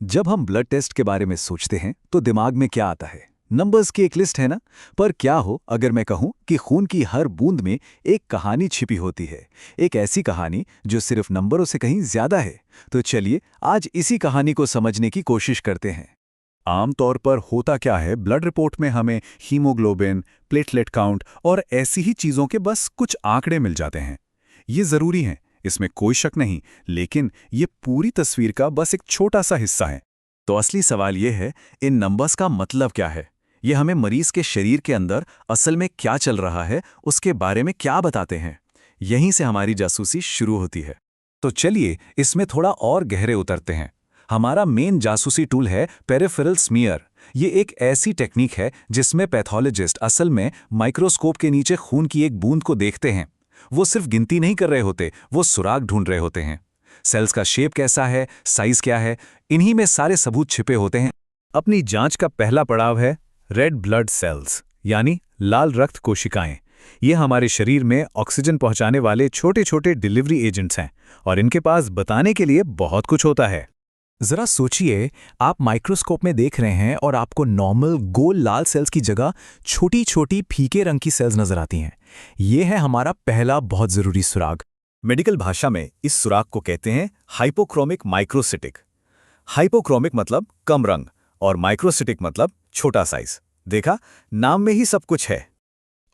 जब हम blood test के बारे में सोचते हैं तो दिमाग में क्या आता है? नंबर्स की एक लिस्ट है ना। पर क्या हो अगर मैं कहूं कि खून की हर बूंद में एक कहानी छिपी होती है, एक ऐसी कहानी जो सिर्फ नंबरों से कहीं ज्यादा है। तो चलिए आज इसी कहानी को समझने की कोशिश करते हैं। आमतौर पर होता क्या है, ब्लड रिपोर्ट में हमें हीमोग्लोबिन, प्लेटलेट काउंट और ऐसी ही चीजों के बस कुछ आंकड़े मिल जाते हैं। ये जरूरी हैं, इसमें कोई शक नहीं, लेकिन ये पूरी तस्वीर का बस एक छोटा सा हिस्सा है। तो असली सवाल ये है, इन नंबर्स का मतलब क्या है? ये हमें मरीज के शरीर के अंदर असल में क्या चल रहा है, उसके बारे में क्या बताते हैं? यहीं से हमारी जासूसी शुरू होती है। तो चलिए इसमें थोड़ा और गहरे उतरते हैं। हमारा मेन जासूसी टूल है पेरिफेरल स्मीयर। ये एक ऐसी टेक्निक है जिसमें पैथोलॉजिस्ट असल में माइक्रोस्कोप के नीचे खून की एक बूंद को देखते हैं। वो सिर्फ गिनती नहीं कर रहे होते, वो सुराग ढूंढ रहे होते हैं। सेल्स का शेप कैसा है, साइज क्या है, इन्हीं में सारे सबूत छिपे होते हैं। अपनी जांच का पहला पड़ाव है रेड ब्लड सेल्स, यानी लाल रक्त कोशिकाएं। ये हमारे शरीर में ऑक्सीजन पहुंचाने वाले छोटे छोटे डिलीवरी एजेंट्स हैं और इनके पास बताने के लिए बहुत कुछ होता है। जरा सोचिए, आप माइक्रोस्कोप में देख रहे हैं और आपको नॉर्मल गोल लाल सेल्स की जगह छोटी छोटी फीके रंग की सेल्स नजर आती हैं। ये है हमारा पहला बहुत जरूरी सुराग। मेडिकल भाषा में इस सुराग को कहते हैं हाइपोक्रोमिक माइक्रोसिटिक। हाइपोक्रोमिक मतलब कम रंग और माइक्रोसिटिक मतलब छोटा साइज। देखा, नाम में ही सब कुछ है।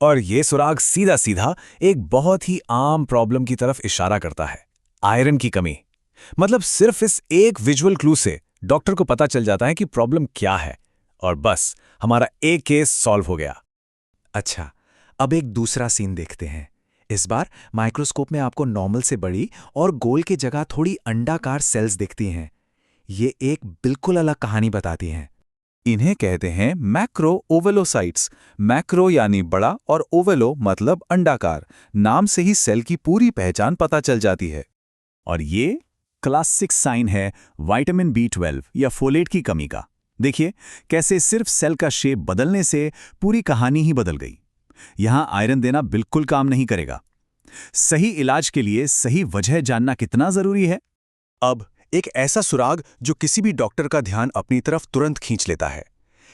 और ये सुराग सीधा सीधा एक बहुत ही आम प्रॉब्लम की तरफ इशारा करता है, आयरन की कमी। मतलब सिर्फ इस एक विजुअल क्लू से डॉक्टर को पता चल जाता है कि प्रॉब्लम क्या है, और बस हमारा एक केस सॉल्व हो गया। अच्छा, अब एक दूसरा सीन देखते हैं। इस बार माइक्रोस्कोप में आपको नॉर्मल से बड़ी और गोल की जगह थोड़ी अंडाकार सेल्स दिखती हैं। ये एक बिल्कुल अलग कहानी बताती हैं। इन्हें कहते हैं मैक्रो ओवेलोसाइट्स। मैक्रो यानी बड़ा और ओवेलो मतलब अंडाकार। नाम से ही सेल की पूरी पहचान पता चल जाती है। और ये क्लास 6 साइन है विटामिन B12 या फोलेट की कमी का। देखिए कैसे सिर्फ सेल का शेप बदलने से पूरी कहानी ही बदल गई। यहां आयरन देना बिल्कुल काम नहीं करेगा। सही इलाज के लिए सही वजह जानना कितना जरूरी है। अब एक ऐसा सुराग जो किसी भी डॉक्टर का ध्यान अपनी तरफ तुरंत खींच लेता है।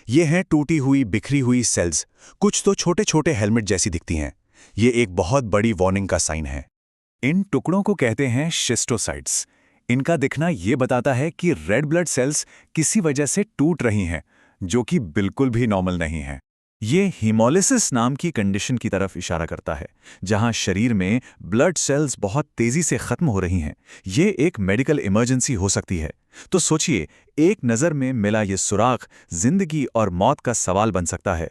ये हैं टूटी हुई बिखरी हुई सेल्स। कुछ तो छोटे छोटे हेलमेट जैसी दिखती हैं। ये एक बहुत बड़ी वार्निंग का साइन है। इन टुकड़ों को कहते हैं शिस्टोसाइट्स। इनका दिखना ये बताता है कि रेड ब्लड सेल्स किसी वजह से टूट रही हैं, जो कि बिल्कुल भी नॉर्मल नहीं है। ये हीमोलिसिस नाम की कंडीशन की तरफ इशारा करता है, जहां शरीर में ब्लड सेल्स बहुत तेजी से खत्म हो रही हैं। ये एक मेडिकल इमरजेंसी हो सकती है। तो सोचिए, एक नज़र में मिला ये सुराग जिंदगी और मौत का सवाल बन सकता है।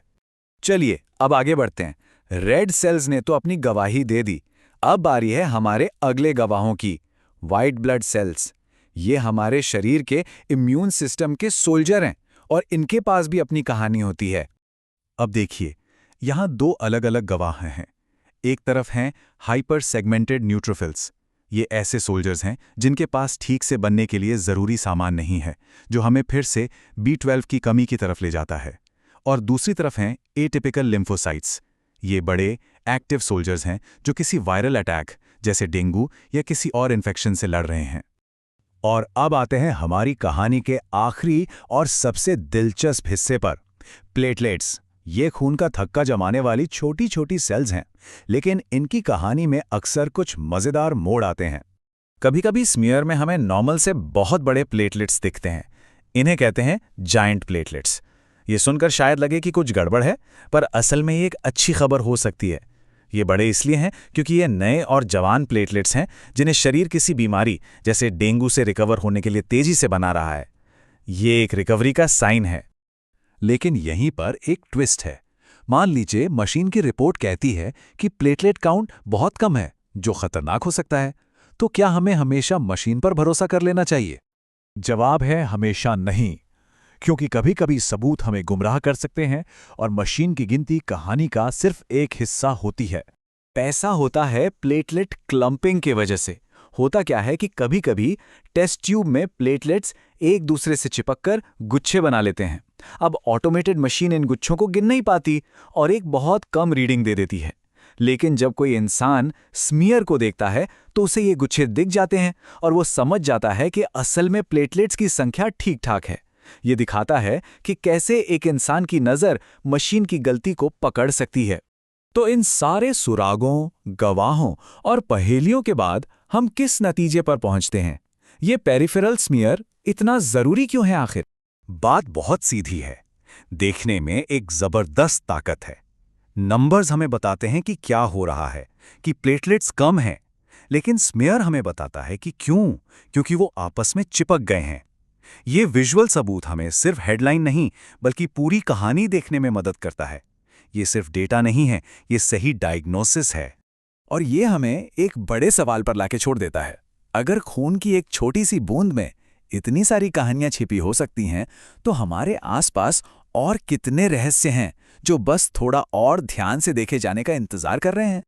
चलिए अब आगे बढ़ते हैं। रेड सेल्स ने तो अपनी गवाही दे दी। अब बारी है हमारे अगले गवाहों की, वाइट ब्लड सेल्स। ये हमारे शरीर के इम्यून सिस्टम के सोल्जर हैं और इनके पास भी अपनी कहानी होती है। अब देखिए, यहां दो अलग अलग गवाह हैं। एक तरफ हैं हाइपर सेगमेंटेड न्यूट्रोफिल्स। ये ऐसे सोल्जर्स हैं जिनके पास ठीक से बनने के लिए ज़रूरी सामान नहीं है, जो हमें फिर से B12 की कमी की तरफ ले जाता है। और दूसरी तरफ हैं एटिपिकल लिम्फोसाइट्स। ये बड़े एक्टिव सोल्जर्स हैं जो किसी वायरल अटैक जैसे डेंगू या किसी और इन्फेक्शन से लड़ रहे हैं। और अब आते हैं हमारी कहानी के आखिरी और सबसे दिलचस्प हिस्से पर, प्लेटलेट्स। ये खून का थक्का जमाने वाली छोटी छोटी सेल्स हैं, लेकिन इनकी कहानी में अक्सर कुछ मज़ेदार मोड़ आते हैं। कभी कभी स्मीयर में हमें नॉर्मल से बहुत बड़े प्लेटलेट्स दिखते हैं। इन्हें कहते हैं जायंट प्लेटलेट्स। ये सुनकर शायद लगे कि कुछ गड़बड़ है, पर असल में ये एक अच्छी खबर हो सकती है। ये बड़े इसलिए हैं क्योंकि ये नए और जवान प्लेटलेट्स हैं जिन्हें शरीर किसी बीमारी जैसे डेंगू से रिकवर होने के लिए तेजी से बना रहा है। ये एक रिकवरी का साइन है। लेकिन यहीं पर एक ट्विस्ट है। मान लीजिए मशीन की रिपोर्ट कहती है कि प्लेटलेट काउंट बहुत कम है, जो खतरनाक हो सकता है। तो क्या हमें हमेशा मशीन पर भरोसा कर लेना चाहिए? जवाब है हमेशा नहीं, क्योंकि कभी कभी सबूत हमें गुमराह कर सकते हैं और मशीन की गिनती कहानी का सिर्फ एक हिस्सा होती है। पैसा होता है प्लेटलेट क्लंपिंग की वजह से। होता क्या है कि कभी कभी टेस्ट ट्यूब में प्लेटलेट्स एक दूसरे से चिपककर गुच्छे बना लेते हैं। अब ऑटोमेटेड मशीन इन गुच्छों को गिन नहीं पाती और एक बहुत कम रीडिंग दे देती है। लेकिन जब कोई इंसान स्मीयर को देखता है तो उसे ये गुच्छे दिख जाते हैं और वो समझ जाता है कि असल में प्लेटलेट्स की संख्या ठीक ठाक है। ये दिखाता है कि कैसे एक इंसान की नज़र मशीन की गलती को पकड़ सकती है। तो इन सारे सुरागों, गवाहों और पहेलियों के बाद हम किस नतीजे पर पहुंचते हैं? ये पेरिफेरल स्मीयर इतना जरूरी क्यों है आखिर? बात बहुत सीधी है। देखने में एक जबरदस्त ताकत है। नंबर्स हमें बताते हैं कि क्या हो रहा है, कि प्लेटलेट्स कम हैं, लेकिन स्मीयर हमें बताता है कि क्यों, क्योंकि वो आपस में चिपक गए हैं। ये विजुअल सबूत हमें सिर्फ हेडलाइन नहीं बल्कि पूरी कहानी देखने में मदद करता है। ये सिर्फ डेटा नहीं है, ये सही डायग्नोसिस है। और ये हमें एक बड़े सवाल पर लाके छोड़ देता है। अगर खून की एक छोटी सी बूंद में इतनी सारी कहानियां छिपी हो सकती हैं, तो हमारे आसपास और कितने रहस्य हैं जो बस थोड़ा और ध्यान से देखे जाने का इंतजार कर रहे हैं।